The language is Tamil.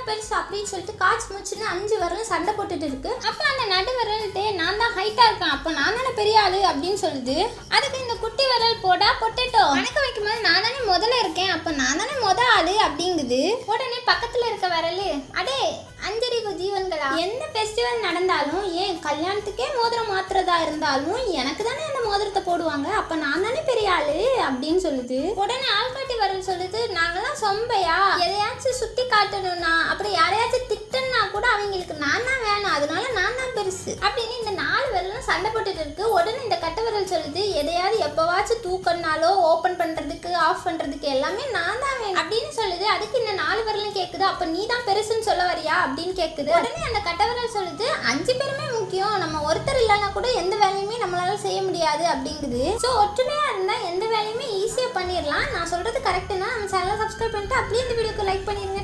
பெருசு அப்படின்னு சொல்லிட்டு காய்ச்சி மூச்சுன்னு 5 விரலும் சண்டை போட்டுட்டு இருக்கு. அப்போ அந்த நடு விரல்ட்டே நான் தான் ஹைட்டா இருக்கேன், அப்போ நான் தானே பெரிய ஆளு அப்படின்னு சொல்லுது. அதுக்கு இந்த குட்டி விரல் போடா பொட்டேட்டோ கணக்கு வைக்கும்போது நான் தானே முதல்ல இருக்கேன், அப்போ நான் தானே ஆளு அப்படிங்குது. உடனே பக்கத்துல இருக்க விரலு அடே அஞ்சறிவு ஜீவன்களா, எந்த ஃபெஸ்டிவல் நடந்தாலும் ஏன் கல்யாணத்துக்கே மோதிரம் மாத்துறதா இருந்தாலும் எனக்கு தானே அந்த மோதிரத்தை போடுவாங்க, அப்ப நான் தானே பெரிய ஆளு அப்படின்னு சொல்லுது. உடனே ஆள்காட்டி வரல் சொல்லுது நாங்கெல்லாம் சொம்பையா, எதையாச்சும் சுட்டி காட்டணும்னா அப்படி யாரையாச்சும் திட்டன்னா கூட அவங்களுக்கு நான் தான் வேணும், அதனால நான் தான் பெருசு அப்படின்னு இந்த 4 விரலும் சண்டை போட்டுட்டு இருக்கு. உடனே இந்த கட்டை விரல் சொல்லுது எதையாவது எப்பவாச்சும் தூக்கணும்னாலோ ஓப்பன் பண்றதுக்கு ஆஃப் பண்றதுக்கு எல்லாமே நான் தான் வேணும் அப்படின்னு சொல்லுது. அதுக்கு இந்த 4 விரலும் கேக்குது அப்ப நீ தான் பெருசுன்னு சொல்ல வரியா அப்படின்னு கேக்குது. உடனே அந்த கட்டவிரல் சொல்லுது 5 பேருமே முக்கியம், நம்ம ஒருத்தர் இல்லைன்னா கூட எந்த வேலையுமே நம்மளால செய்ய முடியாது அப்படிங்குது. ஸோ ஒற்றுமையா இருந்தா எந்த வேலையுமே ஈஸியா பண்ணிடலாம். நான் சொல்றது கரெக்டுனா நம்ம சேனலை சப்ஸ்கிரைப் பண்ணிட்டு அப்படியே இந்த வீடியோக்கு லைக் பண்ணிருங்க.